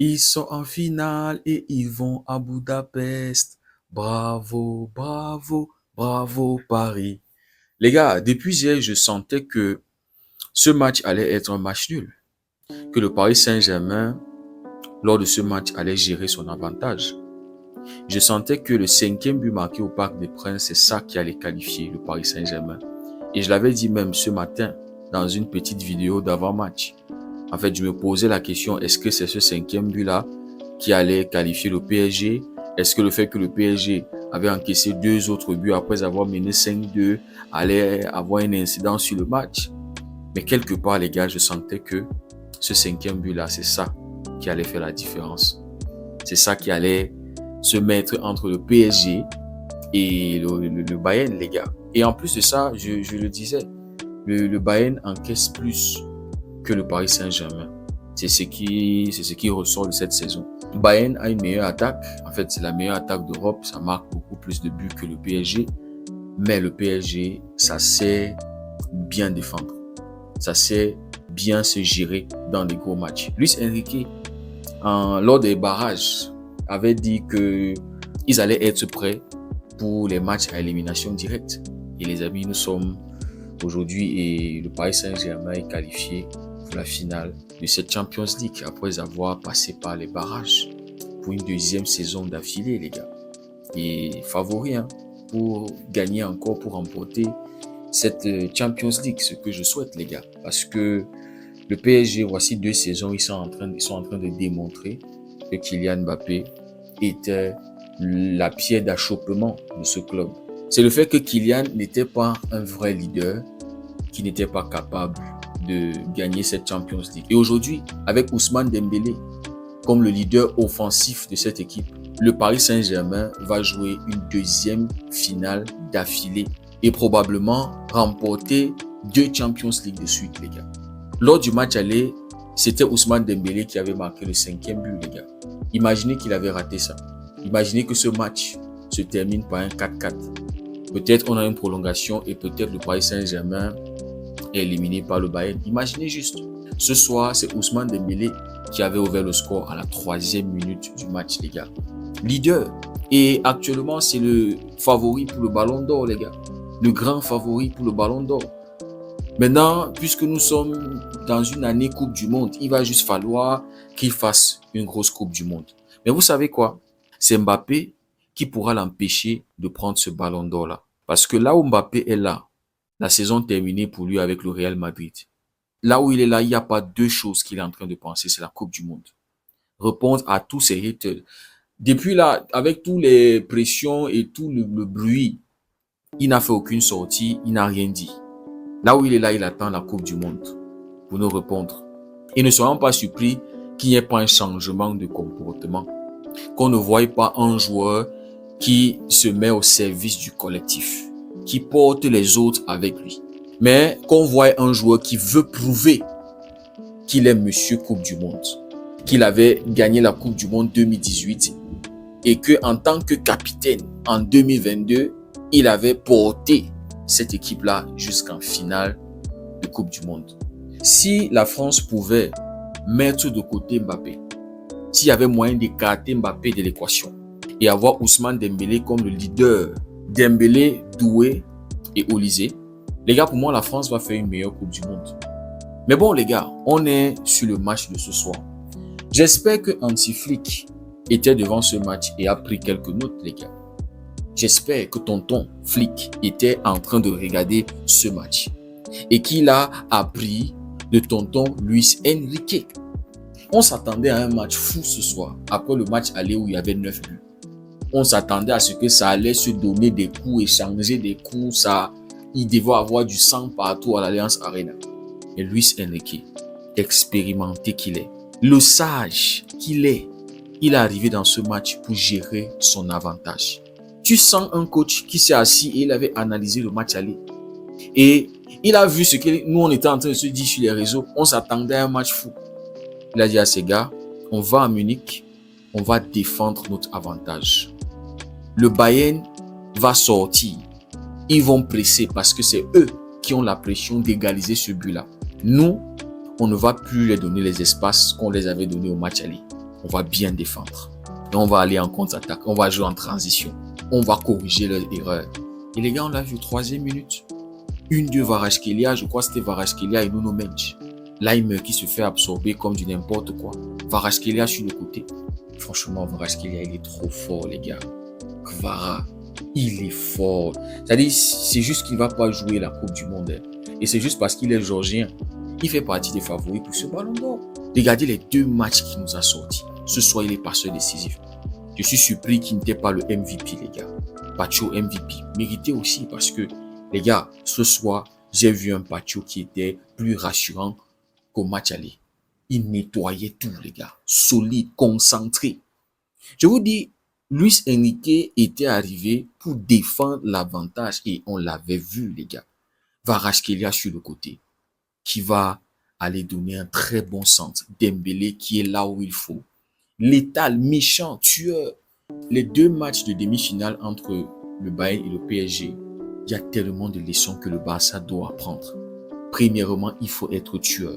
Ils sont en finale et ils vont à Budapest. Bravo, bravo, bravo Paris. Les gars, depuis hier, je sentais que ce match allait être un match nul. Que le Paris Saint-Germain, lors de ce match, allait gérer son avantage. Je sentais que le 5e but marqué au Parc des Princes, c'est ça qui allait qualifier le Paris Saint-Germain. Et je l'avais dit même ce matin dans une petite vidéo d'avant-match. En fait, je me posais la question, est-ce que c'est ce 5e but-là qui allait qualifier le PSG? Est-ce que le fait que le PSG avait encaissé 2 autres buts après avoir mené 5-2 allait avoir une incidence sur le match? Mais quelque part, les gars, je sentais que ce 5e but-là, c'est ça qui allait faire la différence. C'est ça qui allait se mettre entre le PSG et le Bayern, les gars. Et en plus de ça, je le disais, le Bayern encaisse plus que le Paris Saint-Germain. C'est ce qui ressort de cette saison. Bayern a une meilleure attaque. En fait, c'est la meilleure attaque d'Europe. Ça marque beaucoup plus de buts que le PSG. Mais le PSG, ça sait bien défendre. Ça sait bien se gérer dans les gros matchs. Luis Enrique, lors des barrages, avait dit qu'ils allaient être prêts pour les matchs à élimination directe. Et les amis, nous sommes aujourd'hui et le Paris Saint-Germain est qualifié pour la finale de cette Champions League après avoir passé par les barrages pour une 2e saison d'affilée, les gars. Et favori pour gagner encore, pour remporter cette Champions League, ce que je souhaite, les gars. Parce que le PSG, voici 2 saisons, ils sont en train de démontrer que Kylian Mbappé était la pierre d'achoppement de ce club. C'est le fait que Kylian n'était pas un vrai leader, qui n'était pas capable de gagner cette Champions League. Et aujourd'hui, avec Ousmane Dembélé comme le leader offensif de cette équipe, le Paris Saint-Germain va jouer une 2e finale d'affilée et probablement remporter 2 Champions League de suite, les gars. Lors du match aller, c'était Ousmane Dembélé qui avait marqué le 5e but, les gars. Imaginez qu'il avait raté ça. Imaginez que ce match se termine par un 4-4. Peut-être on a une prolongation et peut-être le Paris Saint-Germain est éliminé par le Bayern. Imaginez juste. Ce soir, c'est Ousmane Dembélé qui avait ouvert le score à la 3e minute du match, les gars. Leader. Et actuellement, c'est le favori pour le Ballon d'Or, les gars. Le grand favori pour le Ballon d'Or. Maintenant, puisque nous sommes dans une année Coupe du Monde, il va juste falloir qu'il fasse une grosse Coupe du Monde. Mais vous savez quoi? C'est Mbappé qui pourra l'empêcher de prendre ce Ballon d'Or-là. Parce que là où Mbappé est là, la saison terminée pour lui avec le Real Madrid. Là où il est là, il n'y a pas 2 choses qu'il est en train de penser, c'est la Coupe du Monde. Répondre à tous ses haters. Depuis là, avec toutes les pressions et tout le bruit, il n'a fait aucune sortie, il n'a rien dit. Là où il est là, il attend la Coupe du Monde pour nous répondre. Et ne soyons pas surpris qu'il n'y ait pas un changement de comportement, qu'on ne voie pas un joueur qui se met au service du collectif, qui porte les autres avec lui, mais qu'on voit un joueur qui veut prouver qu'il est Monsieur Coupe du Monde, qu'il avait gagné la Coupe du Monde 2018 et que en tant que capitaine en 2022, il avait porté cette équipe-là jusqu'en finale de Coupe du Monde. Si la France pouvait mettre de côté Mbappé, s'il y avait moyen d'écarter Mbappé de l'équation et avoir Ousmane Dembélé comme le leader, Dembélé, Doué et Olysée, les gars, pour moi, la France va faire une meilleure Coupe du Monde. Mais bon, les gars, on est sur le match de ce soir. J'espère que Hansi Flick était devant ce match et a pris quelques notes, les gars. J'espère que tonton Flick était en train de regarder ce match et qu'il a appris de tonton Luis Enrique. On s'attendait à un match fou ce soir, après le match aller où il y avait 9 buts. On s'attendait à ce que ça allait se donner des coups, échanger des coups, il devait avoir du sang partout à l'Alliance Arena. Et Luis Enrique, expérimenté qu'il est, le sage qu'il est, il est arrivé dans ce match pour gérer son avantage. Tu sens un coach qui s'est assis et il avait analysé le match aller. Et il a vu ce que nous, on était en train de se dire sur les réseaux. On s'attendait à un match fou. Il a dit à ces gars, on va à Munich, on va défendre notre avantage. Le Bayern va sortir. Ils vont presser parce que c'est eux qui ont la pression d'égaliser ce but-là. Nous, on ne va plus les donner les espaces qu'on les avait donnés au match aller. on va bien défendre. Et on va aller en contre-attaque, on va jouer en transition. On va corriger leurs erreurs. Et les gars, on l'a vu, 3e minute. 1-2 Kvaratskhelia, je crois que c'était Kvaratskhelia et Nuno Mendes. Laimer qui se fait absorber comme du n'importe quoi. Kvaratskhelia sur le côté. Franchement, Kvaratskhelia, il est trop fort, les gars. Kvara, il est fort. C'est-à-dire, c'est juste qu'il ne va pas jouer la Coupe du Monde. Et c'est juste parce qu'il est georgien. Il fait partie des favoris pour ce ballon d'or. Regardez les 2 matchs qu'il nous a sortis. Ce soir, il est passeur décisif. Je suis surpris qu'il n'était pas le MVP, les gars. Pacho MVP. Mérité aussi parce que, les gars, ce soir, j'ai vu un Pacho qui était plus rassurant qu'au match aller. Il nettoyait tout, les gars. Solide, concentré. Je vous dis, Luis Enrique était arrivé pour défendre l'avantage et on l'avait vu, les gars. Kvaratskhelia sur le côté, qui va aller donner un très bon centre. Dembélé qui est là où il faut. Létal, méchant, tueur. Les 2 matchs de demi-finale entre le Bayern et le PSG, il y a tellement de leçons que le Barça doit apprendre. Premièrement, il faut être tueur.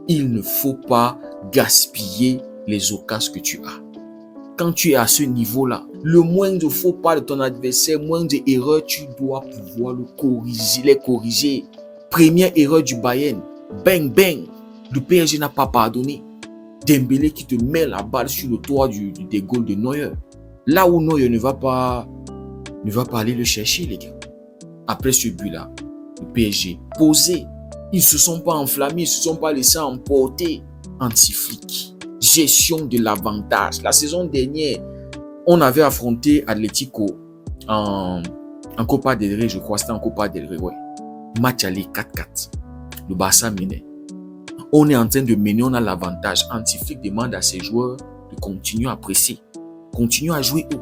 Il ne faut pas gaspiller les occasions que tu as. Quand tu es à ce niveau-là, le moindre faux pas de ton adversaire, moindre erreur, tu dois pouvoir les corriger. Première erreur du Bayern, bang bang, le PSG n'a pas pardonné. Dembélé qui te met la balle sur le toit des goals de Neuer. Là où Neuer ne va pas aller le chercher, les gars. Après ce but-là, le PSG posé. Ils ne se sont pas enflammés, ils ne se sont pas laissés emporter. Anti-flic. Gestion de l'avantage. La saison dernière, on avait affronté Atlético en Copa del Rey, je crois. C'était en Copa del Rey, ouais. Match aller 4-4. Le Barça menait. On est en train de mener, on a l'avantage. Anti-flic demande à ses joueurs de continuer à presser. Continuer à jouer haut.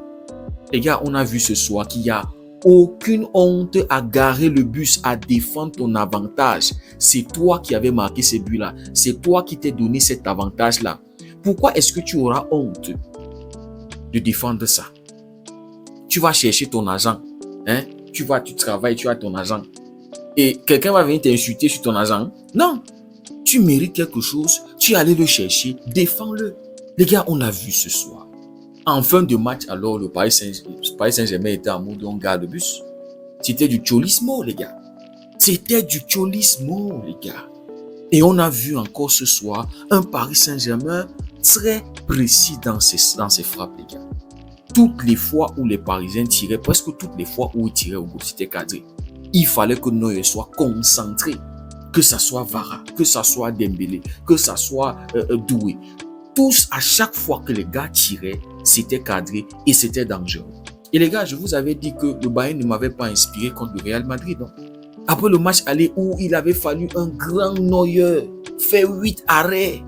Les gars, on a vu ce soir qu'il n'y a aucune honte à garer le bus, à défendre ton avantage. C'est toi qui avais marqué ces buts-là. C'est toi qui t'es donné cet avantage-là. Pourquoi est-ce que tu auras honte de défendre ça? Tu vas chercher ton agent. Hein? Tu travailles, tu as ton agent. Et quelqu'un va venir t'insulter sur ton agent? Non. Tu mérites quelque chose, tu es allé le chercher, défends-le. Les gars, on l'a vu ce soir. En fin de match, alors, le Paris Saint-Germain était en mode on garde le bus. C'était du cholismo, les gars. C'était du cholismo, les gars. Et on a vu encore ce soir un Paris Saint-Germain très précis dans ses frappes, les gars. Toutes les fois où les Parisiens tiraient, presque toutes les fois où ils tiraient au goal, c'était cadré. Il fallait que Neuer soit concentré. Que ça soit Vara, que ça soit Dembélé, que ça soit Doué. Tous, à chaque fois que les gars tiraient, c'était cadré et c'était dangereux. Et les gars, je vous avais dit que le Bayern ne m'avait pas inspiré contre le Real Madrid. Non? Après le match aller où il avait fallu un grand Neuer, faire 8 arrêts.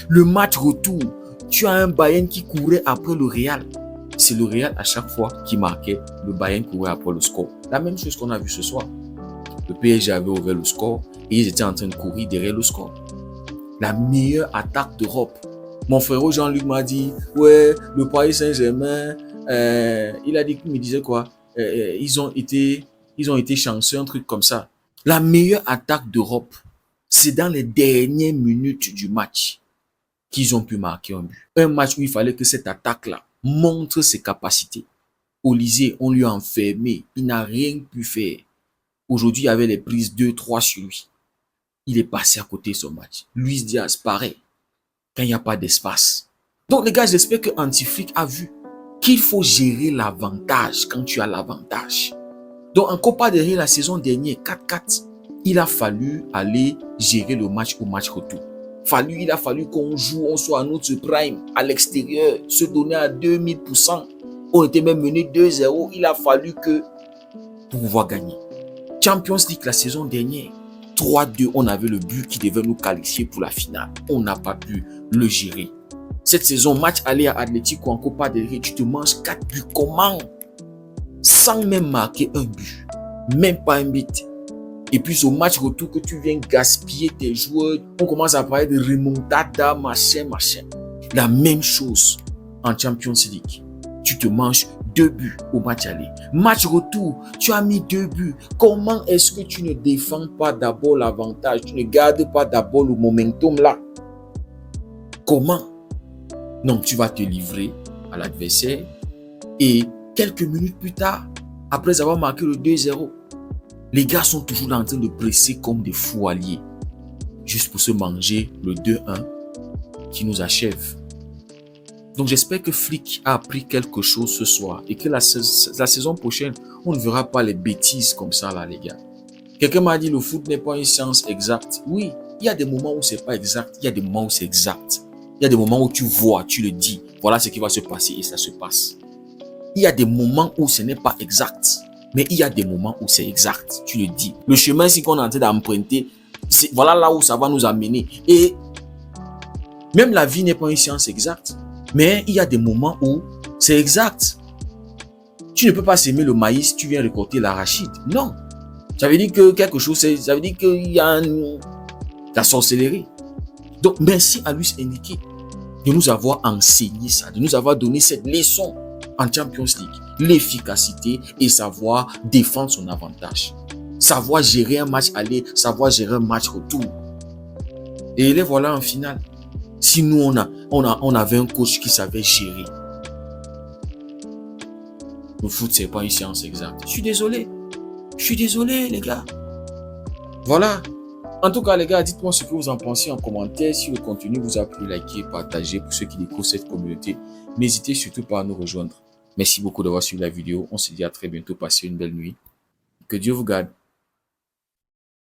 Le match retour, tu as un Bayern qui courait après le Real. C'est le Real à chaque fois qui marquait, le Bayern courait après le score. La même chose qu'on a vu ce soir. Le PSG avait ouvert le score et ils étaient en train de courir derrière le score. La meilleure attaque d'Europe. Mon frère Jean-Luc m'a dit, ouais, le Paris Saint-Germain, il a dit qu'il me disait quoi, ils ont été chanceux, un truc comme ça. La meilleure attaque d'Europe, c'est dans les dernières minutes du match qu'ils ont pu marquer un but. Un match où il fallait que cette attaque-là montre ses capacités. Olysée, on lui a enfermé, il n'a rien pu faire. Aujourd'hui, il y avait les prises 2-3 sur lui. Il est passé à côté de son match. Luis Diaz, pareil. Quand il n'y a pas d'espace. Donc, les gars, j'espère que Anti-Flic a vu qu'il faut gérer l'avantage quand tu as l'avantage. Donc, en Copa del Rey, la saison dernière, 4-4, il a fallu aller gérer le match au match retour. Il a fallu qu'on joue, on soit à notre prime, à l'extérieur, se donner à 2000%. On était même mené 2-0. Il a fallu que pour pouvoir gagner. Champions League la saison dernière, 3-2, on avait le but qui devait nous qualifier pour la finale. On n'a pas pu le gérer. Cette saison, match aller à Atlético en Copa del Rey, tu te manges 4 buts. Comment? Sans même marquer un but. Même pas un but. Et puis au match retour que tu viens gaspiller tes joueurs, on commence à parler de remontada, machin. La même chose en Champions League. Tu te manges 2 buts au match aller. Match retour, tu as mis 2 buts. Comment est-ce que tu ne défends pas d'abord l'avantage? Tu ne gardes pas d'abord le momentum là? Comment? Non, tu vas te livrer à l'adversaire et quelques minutes plus tard, après avoir marqué le 2-0, les gars sont toujours en train de presser comme des fous alliés, juste pour se manger le 2-1 qui nous achève. Donc j'espère que Flick a appris quelque chose ce soir et que la saison prochaine, on ne verra pas les bêtises comme ça là, les gars. Quelqu'un m'a dit le foot n'est pas une science exacte. Oui, il y a des moments où c'est pas exact, il y a des moments où c'est exact. Il y a des moments où tu vois, tu le dis, voilà ce qui va se passer et ça se passe. Il y a des moments où ce n'est pas exact, mais il y a des moments où c'est exact, tu le dis. Le chemin ici qu'on est en train d'emprunter, voilà là où ça va nous amener. Et même la vie n'est pas une science exacte, mais il y a des moments où c'est exact. Tu ne peux pas s'aimer le maïs, tu viens récolter l'arachide. Non. Ça veut dire que quelque chose, ça veut dire qu'il y a la sorcellerie. Donc, merci à Luis Enrique de nous avoir enseigné ça, de nous avoir donné cette leçon en Champions League. L'efficacité et savoir défendre son avantage. Savoir gérer un match aller, savoir gérer un match retour. Et les voilà en finale. Si nous, on avait un coach qui savait gérer. Le foot, c'est pas une science exacte. Je suis désolé, les gars. Voilà. En tout cas, les gars, dites-moi ce que vous en pensez en commentaire. Si le contenu vous a plu, likez, partagez pour ceux qui découvrent cette communauté. N'hésitez surtout pas à nous rejoindre. Merci beaucoup d'avoir suivi la vidéo. On se dit à très bientôt. Passez une belle nuit. Que Dieu vous garde.